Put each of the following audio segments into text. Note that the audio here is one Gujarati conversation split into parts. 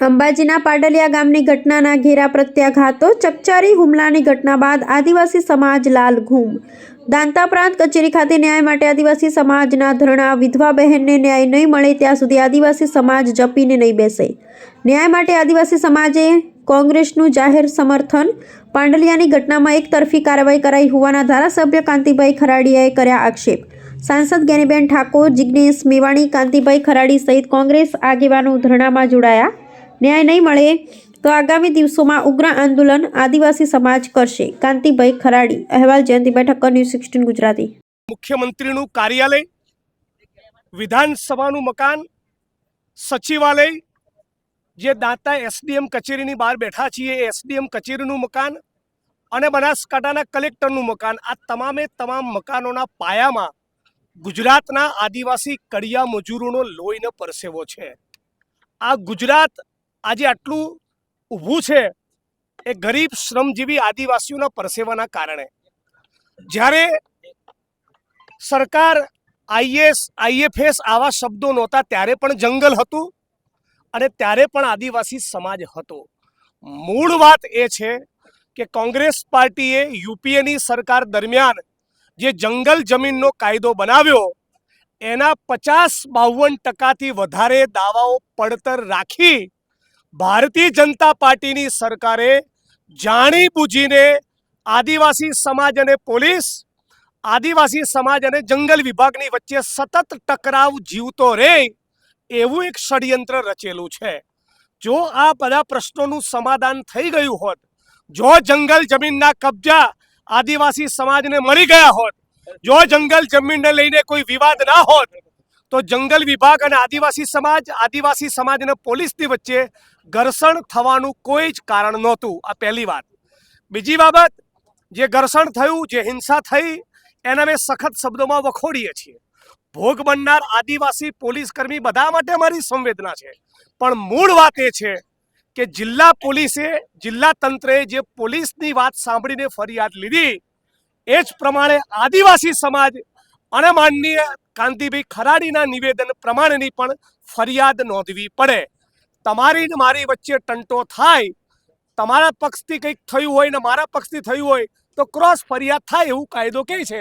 અંબાજીના પાડલિયા ગામની ઘટનાના ઘેરા પ્રત્યાઘાતો. ચકચારી હુમલાની ઘટના બાદ આદિવાસી સમાજ લાલઘૂમ. દાંતા પ્રાંત કચેરી ખાતે ન્યાય માટે આદિવાસી સમાજના ધરણા. વિધવા બહેનને ન્યાય નહીં મળે ત્યાં સુધી આદિવાસી સમાજ જપીને નહીં બેસે. ન્યાય માટે આદિવાસી સમાજે કોંગ્રેસનું જાહેર સમર્થન. પાંડલિયાની ઘટનામાં એકતરફી કાર્યવાહી કરાઈ હોવાના ધારાસભ્ય કાંતિભાઈ ખરાડીયાએ કર્યા આક્ષેપ. સાંસદ જ્ઞાનીબેન ઠાકોર, જિગ્નેશ મેવાણી, કાંતિભાઈ ખરાડી સહિત કોંગ્રેસ આગેવાનો ધરણામાં જોડાયા. ન્યાય નહીં મળે તો આગામી દિવસોમાં ઉગ્ર આંદોલન આદિવાસી સમાજ કરશે. કાંતિભાઈ ખરાડી. અહેવાલ જયંતિભાઈ ઠક્કર, ન્યૂઝ 16 ગુજરાતી. મુખ્યમંત્રીનું કાર્યાલય, વિધાનસભાનું મકાન, સચિવાલય, જે દાંતા એસડીએમ કચેરીની બહાર બેઠા છીએ એ એસડીએમ કચેરીનું મકાન અને બનાસકાંઠાના કલેક્ટરનું મકાન, આ તમામે તમામ મકાનોના પાયામાં ગુજરાતના આદિવાસી કડિયા મજૂરોનો લોહીનો પરસેવો છે. આ ગુજરાત આજે આટલું ઊભું છે એ ગરીબ શ્રમજીવી આદિવાસીઓના પરસેવાના કારણે. જ્યારે સરકાર આઈએસ આઈએફએસ આવા શબ્દો નહોતા ત્યારે પણ જંગલ હતું અને ત્યારે પણ આદિવાસી સમાજ હતો. મૂળ વાત એ છે કે કોંગ્રેસ પાર્ટીએ યુપીએની સરકાર દરમિયાન જે જંગલ જમીનનો કાયદો બનાવ્યો એના 50-52% વધારે દાવાઓ પડતર રાખી ભારતીય જનતા પાર્ટીની સરકારે જાણીબૂજીને આદિવાસી સમાજ અને પોલીસ, આદિવાસી સમાજ અને જંગલ વિભાગની વચ્ચે સતત ટકરાવ જીવતો રહે એવું એક ષડયંત્ર રચેલું છે. જો આ બધા પ્રશ્નોનું સમાધાન થઈ ગયું હોત, જો જંગલ જમીનના કબજા આદિવાસી સમાજને મળી ગયા હોત, જો જંગલ જમીનને લઈને કોઈ વિવાદ ના હોત, તો જંગલ વિભાગ અને આદિવાસી સમાજ અને પોલીસની વચ્ચે ઘર્ષણ થવાનું કોઈ જ કારણ નહોતું. આ પહેલી વાત. બીજી બાબત, જે ઘર્ષણ થયું, જે હિંસા થઈ એને અમે સખત શબ્દોમાં વખોડીએ છીએ. ભોગ બનનાર આદિવાસી પોલીસ કર્મી બધા માટે મારી સંવેદના છે, પણ મૂળ વાત એ છે કે જિલ્લા પોલીસે, જિલ્લા તંત્રએ જે પોલીસની વાત સાંભળીને ફરિયાદ લીધી એ જ પ્રમાણે આદિવાસી સમાજ અને માનનીય કાંતિભાઈ ખરાડીના નિવેદન પ્રમાણેની પણ ફરિયાદ નોંધવી પડે. તમારી ને મારી વચ્ચે ટંટો થાય, તમારા પક્ષથી કંઈક થયું હોય ને મારા પક્ષથી થયું હોય તો ક્રોસ ફરિયાદ થાય એવું કાયદો કહે છે.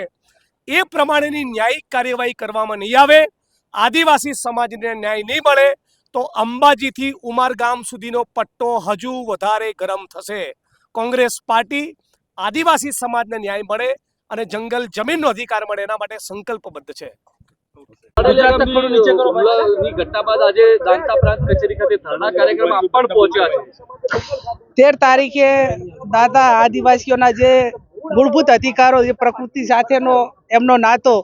એ પ્રમાણેની ન્યાયિક કાર્યવાહી કરવામાં નહીં આવે, આદિવાસી સમાજને ન્યાય નહીં મળે તો અંબાજીથી ઉમરગામ સુધીનો પટ્ટો હજુ વધારે ગરમ થશે. કોંગ્રેસ પાર્ટી આદિવાસી સમાજને ન્યાય મળે અને જંગલ જમીનનો અધિકાર મળે એના માટે સંકલ્પબદ્ધ છે. ઘટના બાદ આજે દાંતા પ્રાંત કચેરી ખાતે ધરણા કાર્યક્રમમાં પણ પહોંચ્યા છે. 13 તારીખે દાદા આદિવાસીઓના જે મૂળભૂત અધિકારો, જે પ્રકૃતિ સાથેનો એમનો નાતો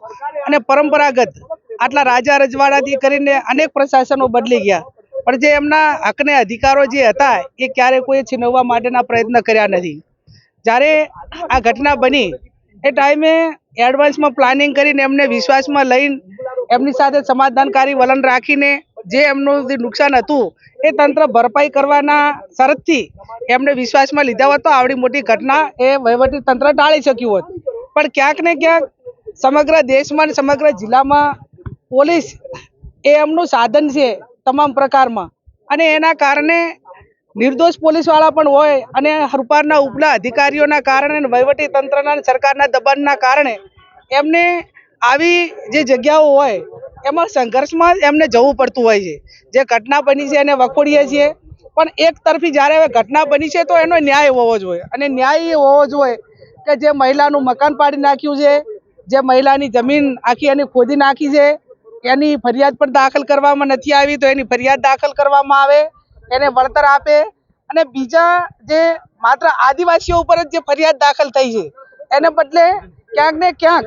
અને પરંપરાગત આટલા રાજા રજવાડાથી કરીને અનેક પ્રશાસનો બદલી ગયા, પણ જે એમના હકને અધિકારો જે હતા એ ક્યારે કોઈ છીનવવા માટેના પ્રયત્ન કર્યા નથી. જ્યારે આ ઘટના બની એ ટાઈમે એડવાન્સમાં પ્લાનિંગ કરીને એમને વિશ્વાસમાં લઈને એમની સાથે સમાધાનકારી વલણ રાખીને જે એમનું જે નુકસાન હતું એ તંત્ર ભરપાઈ કરવાના શરતથી એમને વિશ્વાસમાં લીધા હોત તો આવડી મોટી ઘટના એ વહીવટી તંત્ર ટાળી શક્યું હોત. પણ ક્યાંક ને ક્યાંક સમગ્ર દેશમાં અને સમગ્ર જિલ્લામાં પોલીસ એ એમનું સાધન છે તમામ પ્રકારમાં, અને એના કારણે નિર્દોષ પોલીસવાળા પણ હોય અને સરકારના ઉપલા અધિકારીઓના કારણે, વહીવટી તંત્રના સરકારના દબાણના કારણે એમને આવી જે જગ્યાઓ હોય એમાં સંઘર્ષમાં એમને જવું પડતું હોય છે. જે ઘટના બની છે એને વખોડીએ છીએ, પણ એક તરફી જ્યારે ઘટના બની છે તો એનો ન્યાય હોવો જોઈએ. અને ન્યાય એ હોવો જોઈએ કે જે મહિલાનું મકાન પાડી નાખ્યું છે, જે મહિલાની જમીન આખી એની ખોદી નાખી છે, એની ફરિયાદ પણ દાખલ કરવામાં નથી આવી તો એની ફરિયાદ દાખલ કરવામાં આવે, એને વળતર આપે. અને બીજા જે માત્ર આદિવાસીઓ ઉપર જ જે ફરિયાદ દાખલ થઈ છે એને બદલે ક્યાંક ને ક્યાંક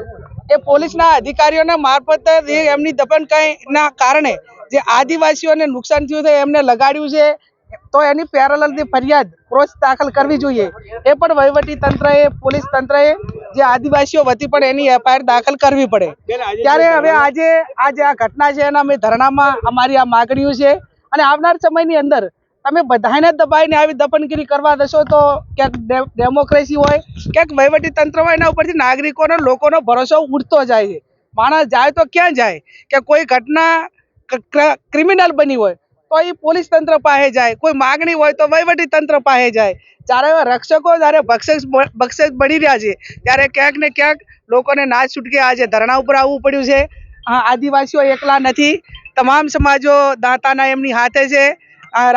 એ પોલીસના અધિકારીઓને મારફતે એમની દબણકાઈના કારણે જે આદિવાસીઓને નુકસાન થયું છે એમને લગાડ્યું છે તો એની પેરેલલની ફરિયાદ ક્રોસ દાખલ કરવી જોઈએ. એ પણ વહીવટી તંત્રએ, પોલીસ તંત્રએ જે આદિવાસીઓ વતી પણ એની એફઆઈઆર દાખલ કરવી પડે. ત્યારે હવે આજે આ ઘટના છે એના અમે ધરણામાં અમારી આ માગણીઓ છે, અને આવનાર સમયની અંદર તમે બધાને દબાઈને આવી દફનગીરી કરવા દેશો તો ક્યાંક ડેમોક્રેસી હોય, ક્યાંક વહીવટી તંત્ર હોય, એના ઉપરથી નાગરિકોનો, લોકોનો ભરોસો ઉઠતો જાય છે. માણસ જાય તો ક્યાં જાય કે કોઈ ઘટના ક્રિમિનલ બની હોય તો એ પોલીસ તંત્ર પાસે જાય, કોઈ માગણી હોય તો વહીવટી તંત્ર પાસે જાય. જ્યારે રક્ષકો જ્યારે બક્ષક બની રહ્યા છે ત્યારે ક્યાંક ને ક્યાંક લોકોને ના છૂટકે આજે ધરણા ઉપર આવવું પડ્યું છે. આદિવાસીઓ એકલા નથી, તમામ સમાજો દાંતાના એમની હાથે છે.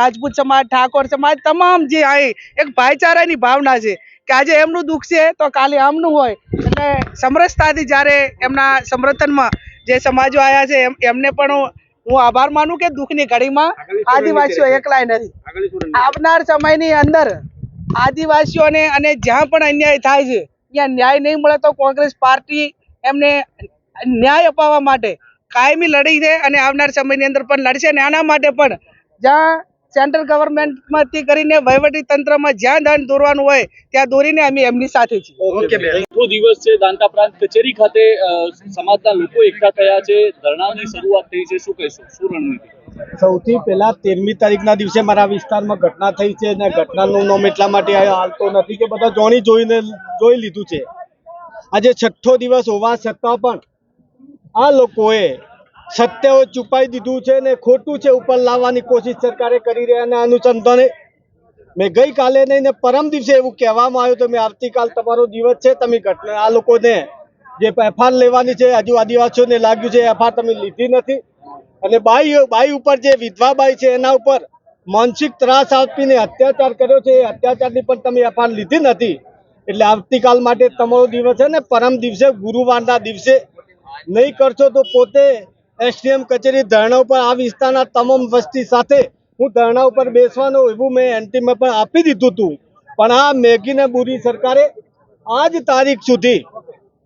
રાજપૂત સમાજ, ઠાકોર સમાજ, તમામ જે આ એક ભાઈચારાની ભાવના છે કે આજે એમનું દુઃખ છે તો કાલે આમનું હોય. એટલે સમરસતાથી જ્યારે એમના સમર્થનમાં જે સમાજો આવ્યા છે એમને પણ હું આભાર માનું કે દુઃખની ઘડીમાં આદિવાસીઓ એકલાય નથી. આવનાર સમયની અંદર આદિવાસીઓને અને જ્યાં પણ અન્યાય થાય છે ત્યાં ન્યાય નહીં મળે તો કોંગ્રેસ પાર્ટી એમને ન્યાય અપાવવા માટે કાયમી લડી છે અને આવનાર સમયની અંદર પણ લડશે. અને આના માટે પણ જ્યાં સેન્ટ્રલ ગવર્મેન્ટમાંથી કરીને વહીવટી તંત્રમાં જ્યાં ધ્યાન દોરવાનું હોય ત્યાં દોરીને અમે એમની સાથે છીએ. ચોથો દિવસ છે દાંતા પ્રાંત કચેરી ખાતે સમાજના લોકો એકઠા થયા છે, ધરણાની શરૂઆત થઈ છે. શું કહેશો, શું રણનીતિ? સૌથી પહેલા 13મી તારીખના દિવસે મારા વિસ્તારમાં ઘટના થઈ છે અને ઘટનાનું નામ એટલા માટે હાલતો નથી કે બધા જોઈ લીધું છે. આજે 6થો દિવસ હોવા છતાં પણ આ લોકોએ સત્ય છુપાઈ દીધું છે ને ખોટું છે ઉપર લાવવાની કોશિશ સરકારે કરી રહ્યા. અને અનુસંધાને મેં ગઈકાલે નહીં ને પરમ દિવસે એવું કહેવામાં આવ્યું તો મેં આવતીકાલ તમારો દિવસ છે, તમે ઘટના આ લોકોને જે એફઆર લેવાની છે હજુ આદિવાસીઓને લાગ્યું છે એફઆર તમે લીધી નથી. અને બાઈ ઉપર જે વિધવા બાઈ છે એના ઉપર માનસિક ત્રાસ આપીને અત્યાચાર કર્યો છે, એ અત્યાચારની પણ તમે એફઆર લીધી નથી. એટલે આવતીકાલ માટે તમારો દિવસ છે ને પરમ દિવસે ગુરુવારના દિવસે નહીં કરશો તો પોતે એસડીએમ કચેરી ધરણા ઉપર આ વિસ્તારના તમામ વસ્તી સાથે હું ધરણા ઉપર બેસવાનો એવું મેં એન્ટીમાં પણ આપી દીધું હતું. પણ આ મેગીને બુરી સરકારે આજ તારીખ સુધી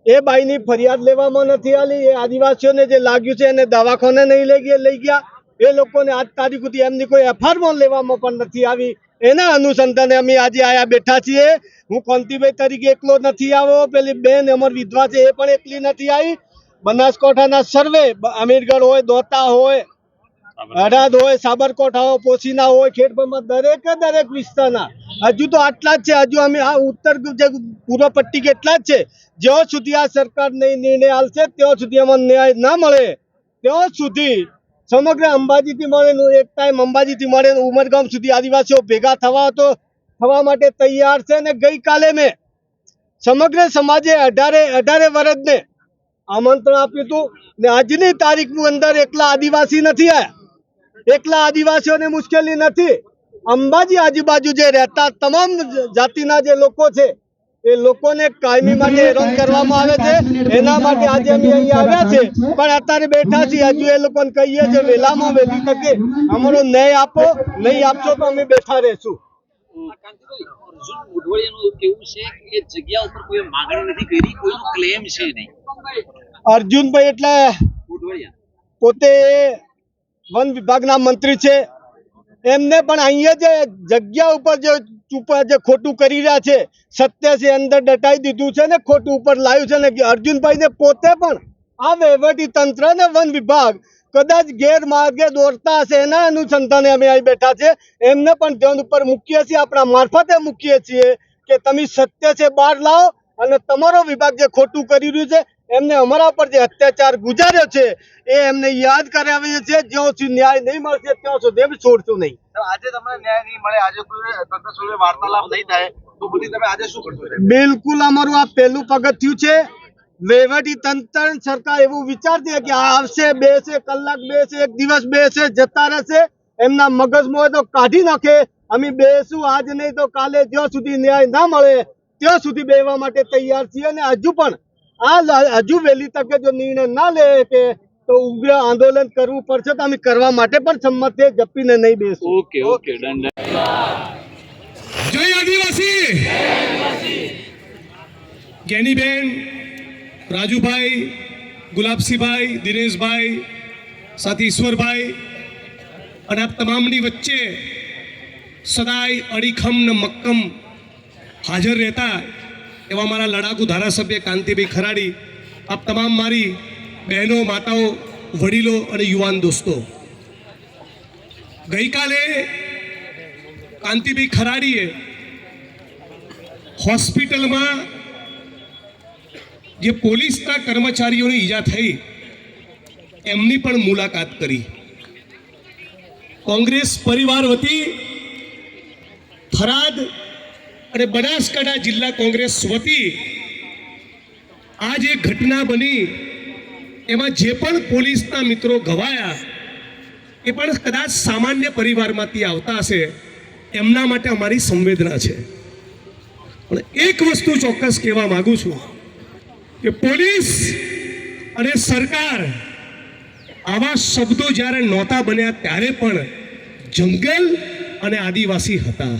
એ બાઈની ફરિયાદ લેવામાં નથી આવી. એ આદિવાસીઓને જે લાગ્યું છે એને દવાખાને નહીં લઈ ગયા. એ લોકોને આજ તારીખ સુધી એમની કોઈ એફઆઈઆર લેવામાં પણ નથી આવી. એના અનુસંધાને અમે આજે આયા બેઠા છીએ. હું કોંતીભાઈ તરીકે એકલો નથી આવ્યો, પેલી બેન અમર વિધવા છે એ પણ એકલી નથી આવી. બનાસકાંઠાના સર્વે અમીરગઢ હોય, દોતા હોય, હરાદ હોય, સાબરકાંઠા હોય, પોશીના હોય, ખેડબ્રહ્મા દરેક વિસ્તારના હજુ તો આટલા જ છે. હજુ અમે આ ઉત્તર જે પૂર્વ પટ્ટી કેટલા જ છે. જ્યાં સુધી આ સરકાર નહીં નિર્ણય આવશે ત્યાં સુધી અમને ન્યાય ના મળે ત્યાં સુધી સમગ્ર અંબાજીથી મળે એક ટાઈમ અંબાજીથી મળે ઉમરગામ સુધી આદિવાસીઓ ભેગા થવા માટે તૈયાર છે. અને ગઈકાલે મેં સમગ્ર સમાજે 18 વર્ષને આમંત્રણ આપ્યું હતું ને આજની તારીખની અંદર એકલા આદિવાસી નથી આવ્યા. એકલા આદિવાસીઓને મુશ્કેલી નથી. અંબાજી આજુબાજુ જે રહેતા તમામ જાતિના જે લોકો છે એ લોકોને કાયમી માટે હેરાન કરવામાં આવે છે. એના માટે આજે અમે અહીંયા આવ્યા છે. પણ અત્યારે બેઠા છીએ, હજુ એ લોકોને કહીએ છીએ વહેલામાં વહેલી તકે અમારો ન્યાય આપો, નહીં આપશો તો અમે બેઠા રહીશું. અર્જુનભાઈ એટલે પોતે વન વિભાગના મંત્રી છે. એમને પણ અહીંયા જે જગ્યા ઉપર જે ખોટું કરી રહ્યા છે, સત્ય છે અંદર દટાઈ દીધું છે ને ખોટું ઉપર લાવ્યું છે. ને અર્જુનભાઈને પોતે પણ આ વહીવટી તંત્ર ને વન વિભાગ કદાચ ગેરમાર્ગે દોરતા હશે એના અનુસંધાને અમે અહીં બેઠા છે. એમને પણ ધ્યાન ઉપર મૂકીએ છીએ, આપણા મારફતે મૂકીએ છીએ કે તમે સત્ય છે બહાર લાવો અને તમારો વિભાગ જે ખોટું કરી રહ્યું છે એમને અમારા પર જે અત્યાચાર ગુજાર્યો છે એ એમને યાદ કરાવીએ છીએ. જ્યાં સુધી ન્યાય નહીં મળશે ત્યાં સુધી અમે છોડશું નહીં. આજે તમને ન્યાય નહીં મળે, આજે કોઈ તંત્ર જોડે વાર્તાલાપ નહીં થાય તો પછી તમે આજે શું કરશો? બિલકુલ અમારું આ પહેલું પગથિયું છે. વહીવટી તંત્ર સરકાર એવું વિચારતી કે આ આવશે, બેસે, કલાક બેસે, એક દિવસ બેસે, જતા રહેશે. એમના મગજમાં હોય તો કાઢી નાખે. અમે બેસું આજ નહીં તો કાલે, જ્યાં સુધી ન્યાય ના મળે ત્યાં સુધી બેસવા માટે તૈયાર છીએ. અને હજુ પણ હજુ વહેલી તકે જો નિર્ણય ના લે કે તો ઉગ્ર આંદોલન કરવું પડશે તો અમે કરવા માટે પણ સંમત છે. જપીને નહીં બેસું. Okay done. જય આદિવાસી. જ્ઞાનીબેન, રાજુભાઈ, ગુલાબસિંહભાઈ, દિનેશભાઈ, સાથી ઈશ્વરભાઈ અને આપ તમામની વચ્ચે સદાય અડીખમ ને મક્કમ હાજર રહેતા એવા મારા લડાકુ ધારાસભ્ય કાંતિભાઈ ખરાડી, આપ તમામ મારી બહેનો, માતાઓ, વડીલો અને યુવાન દોસ્તો, ગઈકાલે કાંતિભાઈ ખરાડીએ હોસ્પિટલમાં જે પોલીસના કર્મચારીઓને ઈજા થઈ એમની પણ મુલાકાત કરી. કોંગ્રેસ પરિવાર વતી થરાદ અને બનાસકાંઠા જિલ્લા કોંગ્રેસ વતી આ જે ઘટના બની એમાં જે પણ પોલીસના મિત્રો ઘવાયા એ પણ કદાચ સામાન્ય પરિવારમાંથી આવતા હશે, એમના માટે અમારી સંવેદના છે. પણ એક વસ્તુ ચોક્કસ કહેવા માંગુ છું કે પોલીસ અને સરકાર આવા શબ્દો જ્યારે નહોતા બન્યા ત્યારે પણ જંગલ અને આદિવાસી હતા.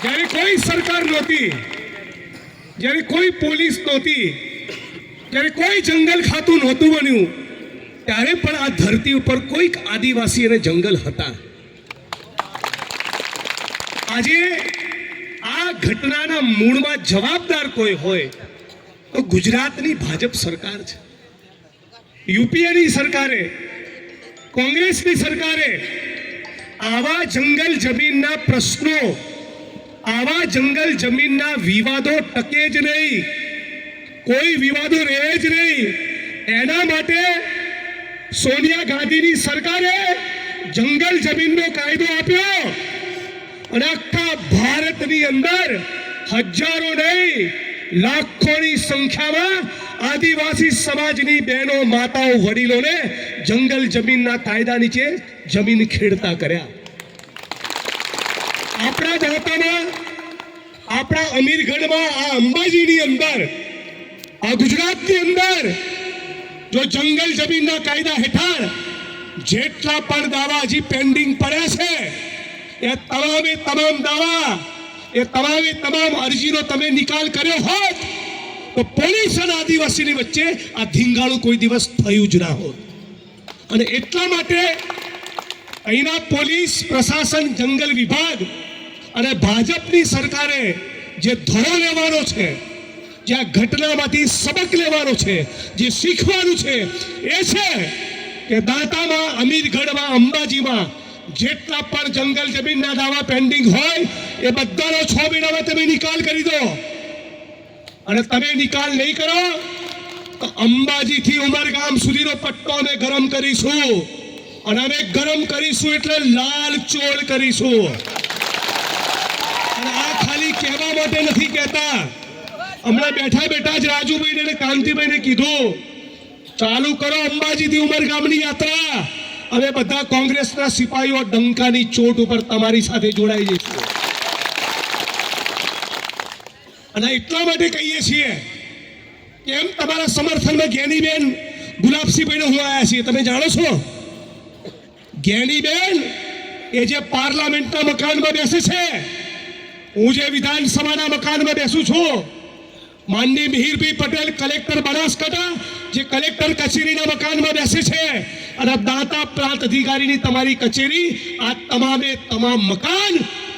જ્યારે કોઈ સરકાર નહોતી, જ્યારે કોઈ પોલીસ નહોતી, જ્યારે કોઈ જંગલ ખાતું નહોતું બન્યું, ત્યારે પણ આ ધરતી ઉપર કોઈક આદિવાસી અને જંગલ હતા. આજે આ ઘટનાના મૂળમાં જવાબદાર કોઈ હોય તો ગુજરાતની ભાજપ સરકાર છે. યુપીએની સરકારે, કોંગ્રેસની સરકારે આવા જંગલ જમીનના પ્રશ્નો, આવા જંગલ જમીનના વિવાદો ટકે જ નહીં, કોઈ વિવાદો રહે જ નહીં, એના માટે સોનિયા ગાંધીની સરકારે જંગલ જમીનનો કાયદો આપ્યો અને આખા ભારતની અંદર હજારો નહીં લાખોની સંખ્યામાં આદિવાસી સમાજની બહેનો, માતાઓ, વડીલોને જંગલ જમીનના કાયદા નીચે જમીન ખેડતા કર્યા. આપણા દાંતામાં, આપણા અમીરગઢમાં, આ અંબાજીની અંદર, આ ગુજરાતની અંદર જો જંગલ જમીનના કાયદા હેઠળ જેટલા પણ દાવા હજી પેન્ડિંગ પડ્યા છે એ તમામે તમામ દાવા, એ તમામે તમામ અરજીનો તમે નિકાલ કર્યો હોત તો પોલીસ અને આદિવાસીની વચ્ચે આ ધીંગાણું કોઈ દિવસ થયું જ ના હોત. અને એટલા માટે અહીંના પોલીસ પ્રશાસન, જંગલ વિભાગ અને ભાજપની સરકારે જે ધોરણો લેવાનો છે, જે આ ઘટનામાંથી સબક લેવાનો છે, જે શીખવાનું છે, એ છે કે દાંતામાં, અમીરગઢમાં, અંબાજીમાં જેટલા પણ જંગલ જમીનના દાવા પેન્ડિંગ હોય એ બધાનો 6 મહિનામાં તમે નિકાલ કરી દો. અને તમે નિકાલ નહીં કરો તો અંબાજીથી ઉમરગામ સુધીનો પટ્ટો અમે ગરમ કરીશું. અને અમે ગરમ કરીશું એટલે લાલ ચોળ કરીશું. અને આ ખાલી કહેવા માટે નથી કહેતા. હમણાં બેઠા બેઠા જ રાજુભાઈ અને કાંતિભાઈને કીધું, ચાલુ કરો અંબાજીથી ઉમરગામની યાત્રા. અમે બધા કોંગ્રેસના સિપાહીઓ ડંકાની ચોટ ઉપર તમારી સાથે જોડાઈ જઈશું. અને એટલા માટે કહીએ છીએ કે એમ તમારા સમર્થનમાં જ્ઞાનીબેન ગુલાબસિંહભાઈને હું આવ્યા છીએ. તમે જાણો છો જ્ઞાનીબેન એ જે પાર્લામેન્ટના મકાનમાં બેસે છે, હું જે વિધાનસભાના મકાનમાં બેસું છું, માનની મિહિરભાઈ પટેલ કલેક્ટર બનાસકાંઠા જે કલેક્ટર કચેરીના મકાનમાં બેસે છે, અને દાંતા પ્રાંત અધિકારીની તમારી કચેરી, આ તમામે તમામ મકાન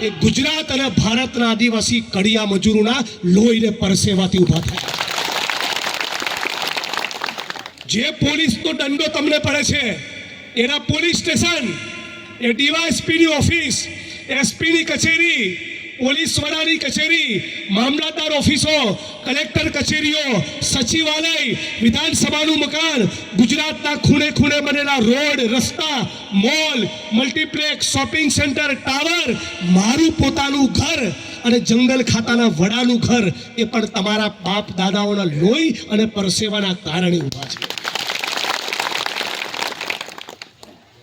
એ ગુજરાત અને ભારતના આદિવાસી કડિયા મજૂરોના લોહીને પરસેવાથી ઊભા થયા. જે પોલીસનો દંડો તમને પડે છે એના પોલીસ સ્ટેશન, એ ડીવાયએસપીની ઓફિસ, એસપીની કચેરી, પોલીસ વડાની કચેરી, મામલતદાર ઓફિસો, કલેક્ટર કચેરીઓ, સચિવાલય, વિધાનસભાનું મકાન, ગુજરાતના ખૂણે ખૂણે બનેલા રોડ, રસ્તા, mall, multiplex, shopping centre, tower, મારું પોતાનું ઘર અને જંગલ ખાતાના વડાનું ઘર એ પણ તમારા બાપ દાદાઓના લોહી અને પરસેવાના કારણે ઊભા છે.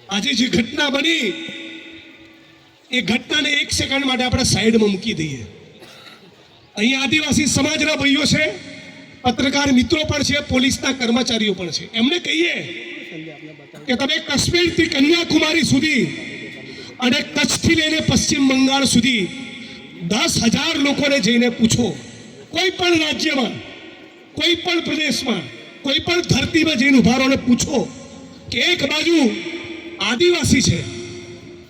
આજે જે ઘટના બની એ ઘટનાને 1 સેકન્ડ માટે આપણે સાઈડમાં મૂકી દઈએ. અહીં આદિવાસી સમાજના ભાઈઓ છે, પત્રકાર મિત્રો પણ છે, પોલીસના કર્મચારીઓ પણ છે. એમને કહીએ કે તમે કાશ્મીરથી કન્યાકુમારી સુધી અને કચ્છથી લઈને પશ્ચિમ બંગાળ સુધી 10,000 લોકોને જઈને પૂછો, કોઈ પણ રાજ્યમાં, કોઈ પણ પ્રદેશમાં, કોઈ પણ ધરતીમાં જઈને ઉભા રહો અને પૂછો કે એક બાજુ આદિવાસી છે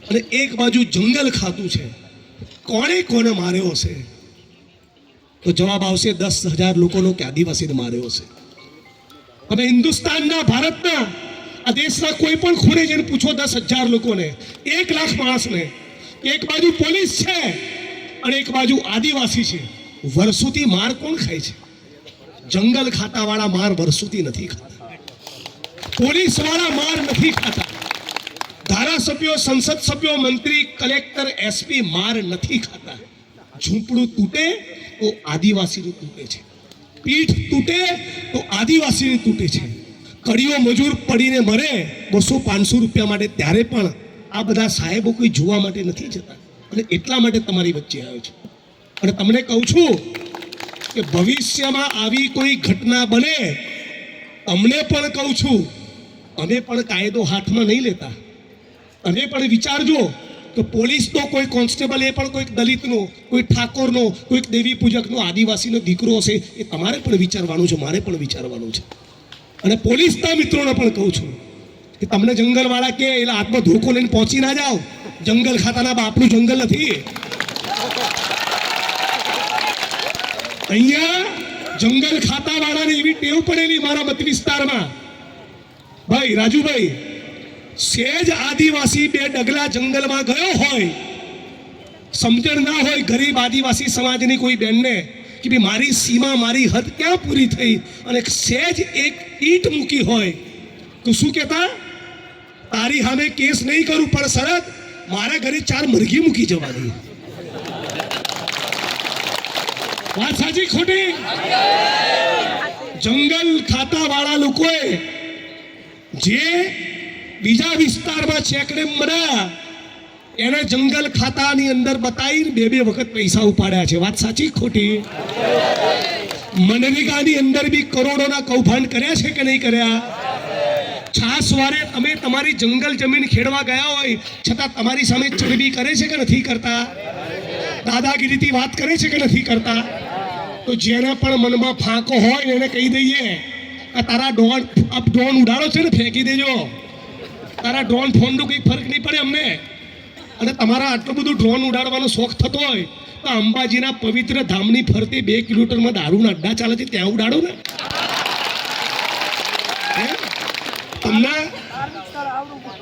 અને એક બાજુ જંગલ ખાતું છે, કોણે કોને માર્યો હશે? તો જવાબ આવશે 10,000 લોકોનો કે આદિવાસીને માર્યો હશે. હવે હિન્દુસ્તાનના, ભારતના, આ દેશના કોઈ પણ ખૂણે જઈને પૂછો 10,000 લોકોને, 1 લાખ માણસને, એક બાજુ પોલીસ છે અને એક બાજુ આદિવાસી છે. વર્ષોથી માર કોણ ખાય છે? જંગલ ખાતાવાળા માર વર્ષોથી નથી ખાતા, પોલીસ વાળા માર નથી ખાતા. ધારાસભ્યો, સંસદ સભ્યો, મંત્રી, કલેક્ટર, એસપી માર નથી ખાતા. ઝૂંપડું તૂટે તો આદિવાસીનું તૂટે છે, પીઠ તૂટે તો આદિવાસીની તૂટે છે. કડીઓ મજૂર પડીને મરે 200-500 રૂપિયા માટે, ત્યારે પણ આ બધા સાહેબો કોઈ જોવા માટે નથી જતા. અને એટલા માટે તમારી વચ્ચે આવ્યો છે. અને તમને કહું છું કે ભવિષ્યમાં આવી કોઈ ઘટના બને, અમને પણ કહું છું, અમે પણ કાયદો હાથમાં નહીં લેતા. તમે પણ વિચારજો તો પોલીસનો કોઈ કોન્સ્ટેબલ, એ પણ કોઈક દલિતનો, કોઈ ઠાકોરનો, કોઈક દેવી પૂજકનો, આદિવાસીનો દીકરો હશે, એ તમારે પણ વિચારવાનું છે, મારે પણ વિચારવાનું છે. અને પોલીસના મિત્રોને પણ કહું છું કે તમને જંગલવાળા કે એટલે હાથમાં ધોકો લઈને પહોંચી ના જાઓ. જંગલ ખાતાના બાપનું જંગલ નથી. અહીંયા જંગલ ખાતાવાળાને એવી ટેવ પડેલી મારા મત વિસ્તારમાં, ભાઈ રાજુભાઈ, સેજ આદિવાસી 2 ડગલા જંગલમાં ગયો હોય, સમજણ ના હોય ગરીબ આદિવાસી સમાજની કોઈ બેનને કે ભાઈ મારી સીમા, મારી હદ ક્યાં પૂરી થઈ, અને સેજ એક ઈંટ મૂકી હોય તો શું કહેતા? તારી સામે કેસ નહીં કરું, પણ શરત મારા ઘરે 4 મરઘી મૂકી જવાની. વાત સાચી ખોટી? જંગલ ખાતાવાળા લોકોએ જે બીજા વિસ્તારમાં ચેકડેમ બનાવ્યા, એને જંગલ ખાતાની અંદર બતાવી 2 વખત પૈસા ઉપાડ્યા છે. વાત સાચી ખોટી? મનરેગાની અંદર બી કરોડોના કૌભાંડ કર્યા છે કે નહીં કર્યા? છાસવારે તમે તમારી જંગલ જમીન ખેડવા ગયા હોય છતાં તમારી સામે ચરબી કરે છે કે નથી કરતા? દાદાગીરીથી વાત કરે છે કે નથી કરતા? તો જેને પણ મનમાં ફાંકો હોય એને કહી દઈએ કે તારા ડ્રોન ઉડાડો છે ને, ફેંકી દેજો. તારા ડ્રોન ફોનનું કંઈ ફરક નહીં પડે અમને. અને તમારા આટલું બધું ડ્રોન ઉડાડવાનો શોખ થતો હોય તો અંબાજીના પવિત્ર ધામની ફરતે 2 કિલોમીટરમાં દારૂના અડ્ડા ચાલે છે, ત્યાં ઉડાડો ને.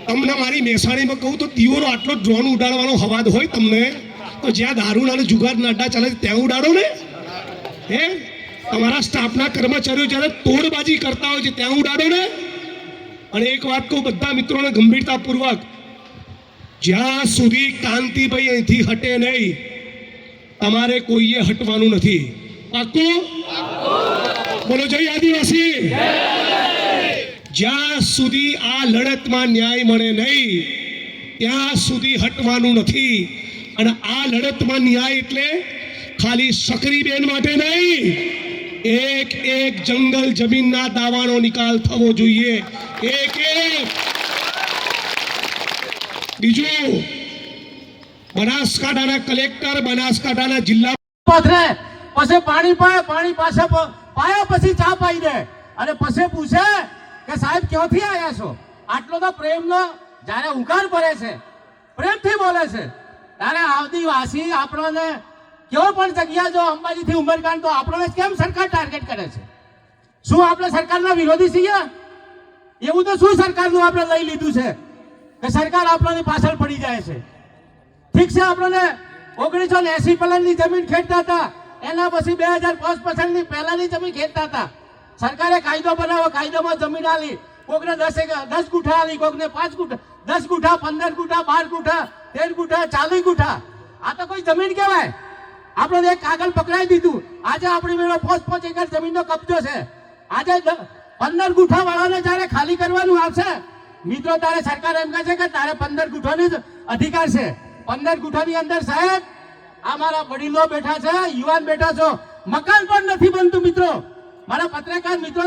તમને મારી મહેસાણીમાં કહું તો દિયોનો આટલો ડ્રોન ઉડાડવાનો હવાદ હોય તમને, તો જ્યાં દારૂના જુગારના અડ્ડા ચાલે છે ત્યાં ઉડાડો ને. તમારા સ્ટાફના કર્મચારીઓ જ્યારે તોડબાજી કરતા હોય છે ત્યાં ઉડાડો ને. અને એક વાત કહું બધા મિત્રોને ગંભીરતાપૂર્વક, જ્યાં સુધી કાંતિભાઈ અહીંથી હટે નહીં, તમારે કોઈએ હટવાનું નથી. પાક્કું? બોલો જય આદિવાસી. જ્યાં સુધી આ લડતમાં ન્યાય મળે નહીં ત્યાં સુધી હટવાનું નથી. અને આ લડતમાં ન્યાય એટલે ખાલી સકરીબેન માટે નહીં, એક જંગલ જમીનના દાવાનો નિકાલ થવો જોઈએ. એક. બીજું, બનાસકાંઠાના કલેક્ટર, બનાસકાંઠાના જિલ્લા પછી પાણી પાય, પાણી પાસે પાયા પછી ચા પાઈ દે, અને પછી પૂછે કે સાહેબ ક્યાંથી આવ્યા છો? આટલો તો પ્રેમનો જ્યારે ઉકાર પડે છે, પ્રેમથી બોલે છે, ત્યારે આદિવાસી આપણને કેવો પણ જગ્યા જો અંબાજીથી ઉમરગામ, તો આપણને કેમ સરકાર ટાર્ગેટ કરે છે? શું આપણે સરકારના વિરોધી છીએ? એવું તો શું સરકારનું આપણે લઈ લીધું છે કે સરકાર આપણને પાછળ પડી જાય છે? ઠીક છે, આપણને 1980 પહેલાની જમીન ખેડતા હતા, એના પછી 2005 પછીની પહેલાની જમીન ખેડતા હતા. સરકારે કાયદો બનાવો, કાયદોમાં જમીન આલી, કોકને 10 ગુઠા આલી, કોકને 5 ગુઠા, 10 ગુઠા, 15 ગુઠા, 12 ગુઠા, 13 ગુઠા, 40 ગુઠા. આ તો કોઈ જમીન કહેવાય? આપણે એક કાગળ પકડાઈ દીધું. આજે આપણી મેળો 5 એકર જમીનનો કબજો છે. આજે 15 ગુઠા વાળાને જ્યારે ખાલી કરવાનું આવશે મિત્રો, તારે સરકાર એમ કહે છે કે તારે 15 ગુઠાનો જ અધિકાર છે. 15 ગુઠાની અંદર સાહેબ આ મારા વડીલો બેઠા છે, યુવાન બેઠા છો, મકાન પણ નથી બનતું. મિત્રો, મારા પત્રકાર મિત્રો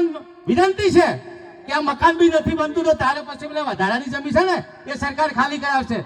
વિનંતી છે કે આ મકાન બી નથી બનતું, તો તારે પછી વધારાની જમીન છે ને એ સરકાર ખાલી કરાવશે.